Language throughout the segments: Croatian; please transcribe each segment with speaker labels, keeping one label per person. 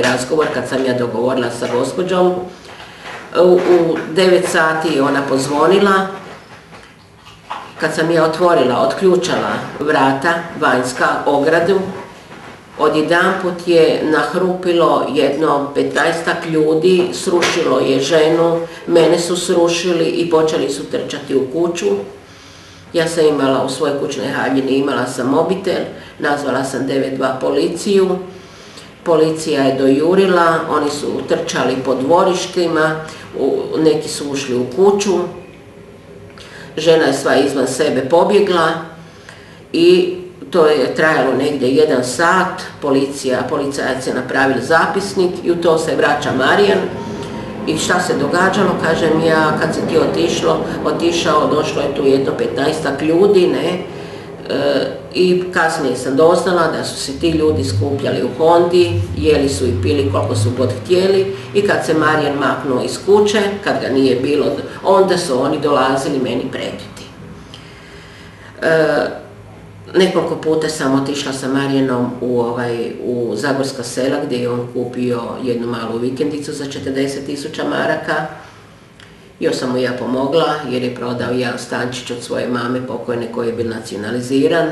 Speaker 1: mali razgovor kad sam ja dogovorila sa gospođom. U 9 sati je ona pozvonila. Kad sam je otvorila, otključala vrata, vanjska, ogradu, odjedanput je nahrupilo jedno 15-ak ljudi, srušilo je ženu, mene su srušili i počeli su trčati u kuću. Ja sam imala u svojoj kućnoj haljini, imala sam mobitel, nazvala sam 912 policiju. Policija je dojurila, oni su trčali po dvorištima, neki su ušli u kuću. Žena je sva izvan sebe pobjegla i to je trajalo negdje 1 sat. Policajac je napravio zapisnik i u to se vraća Marijan. I šta se događalo, kažem ja, kad si ti otišao, došlo je tu jedno 15-ak ljudi, ne? I kasnije sam doznala da su se ti ljudi skupljali u Hondi, jeli su i pili koliko su god htjeli i kad se Marijan maknuo iz kuće, kad ga nije bilo, onda su oni dolazili meni pretiti. Nekoliko puta sam otišla sa Marijanom u Zagorska sela gdje je on kupio jednu malu vikendicu za 40.000 maraka. Još sam mu ja pomogla jer je prodao jedan stančić od svoje mame pokojne koji je bil nacionaliziran.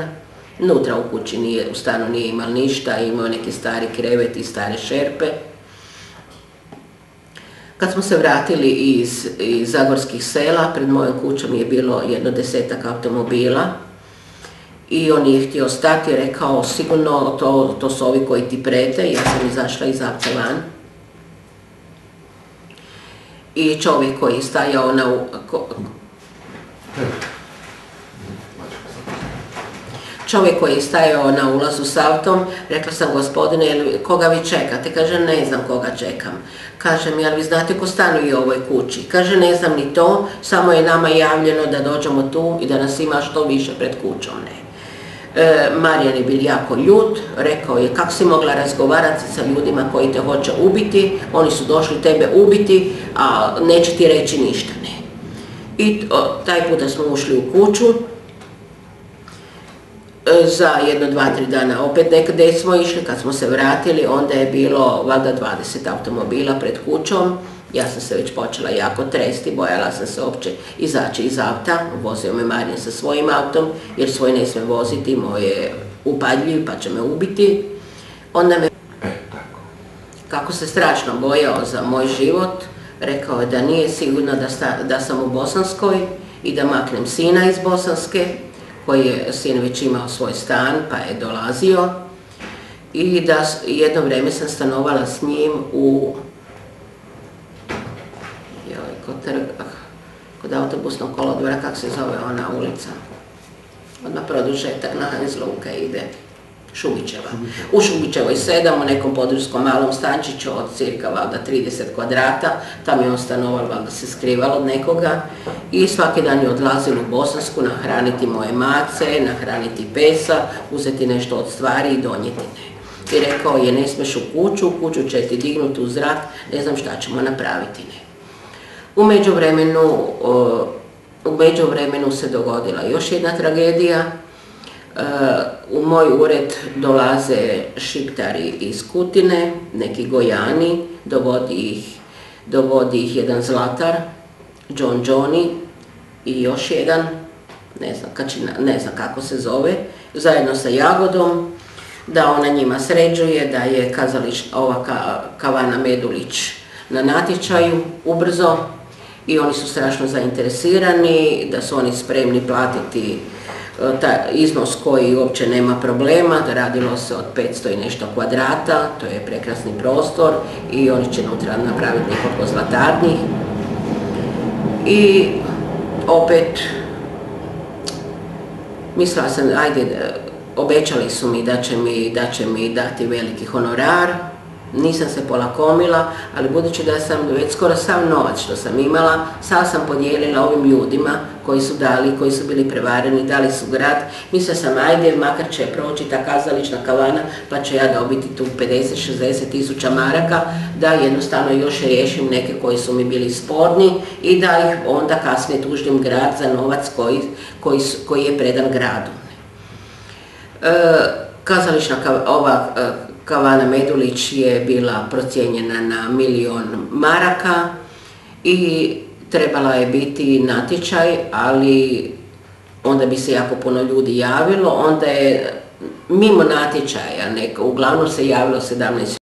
Speaker 1: Nutra u kući u stanu nije imao ništa, imao neki stari krevet i stare šerpe. Kad smo se vratili iz Zagorskih sela, pred mojom kućom je bilo jedno 10-ak automobila i on je htio stati i rekao sigurno to su ovi koji ti prete. Ja sam izašla iz apca van. I čovjek koji je stajao na ulazu s autom, rekla sam gospodine, koga vi čekate? Kaže ne znam koga čekam. Kažem, jel vi znate ko stanuje u ovoj kući? Kaže ne znam ni to, samo je nama javljeno da dođemo tu i da nas ima što više pred kućom. Ne. Marijan je bil jako ljut, rekao je kako si mogla razgovarati sa ljudima koji te hoće ubiti, oni su došli tebe ubiti, a neće ti reći ništa, ne. I taj puta smo ušli u kuću, za 1, 2, 3 dana opet nekde smo išli, kad smo se vratili onda je bilo valjda 20 automobila pred kućom. Ja sam se već počela jako tresti, bojala sam se uopće izaći iz auta, vozio me Marijan sa svojim autom, jer svoj ne sme voziti, moj je upadljiv pa će me ubiti. Onda me, kako se strašno bojao za moj život, rekao je da nije sigurno da sam u Bosanskoj i da maknem sina iz Bosanske, koji je sin već imao svoj stan pa je dolazio i da jedno vrijeme sam stanovala s njim kod autobusnog kolodvora, kako se zove ona ulica, odmah produžetak na Hanzluka ide, Šubićeva. U Šubićevoj 7, u nekom područskom malom stančiću od cirka valjda 30 kvadrata, tam je on stanovao, valjda se skrivalo od nekoga i svaki dan je odlazil u Bosansku nahraniti moje mace, nahraniti pesa, uzeti nešto od stvari i donijeti. I rekao je ne smiješ u kuću će ti dignuti u zrak, ne znam šta ćemo napraviti. U međuvremenu se dogodila još jedna tragedija. U moj ured dolaze šiptari iz Kutine, neki Gojani, dovodi ih jedan zlatar, John Johnny i još jedan, ne znam kako se zove, zajedno sa Jagodom, da ona njima sređuje, da je ova kavana Medulić na natječaju ubrzo i oni su strašno zainteresirani, da su oni spremni platiti taj iznos koji uopće nema problema, da radilo se od 500 i nešto kvadrata, to je prekrasni prostor i oni će unutra napraviti nekoliko zlatarni. I opet mislila sam, ajde, obećali su mi da će mi dati veliki honorar. Nisam se polakomila, ali budući da sam već skoro sav novac što sam imala, sav sam podijelila ovim ljudima koji su dali, koji su bili prevareni, dali su grad. Mislila sam, ajde, makar će proći ta kazališna kavana, pa ću ja dobiti tu 50-60 tisuća maraka, da jednostavno još riješim neke koji su mi bili sporni i da ih onda kasnije tužim grad za novac koji je predan gradu. Kazališna Kavana Medulić je bila procijenjena na 1.000.000 maraka i trebala je biti natječaj, ali onda bi se jako puno ljudi javilo, onda je mimo natječaja, uglavnom se javilo 17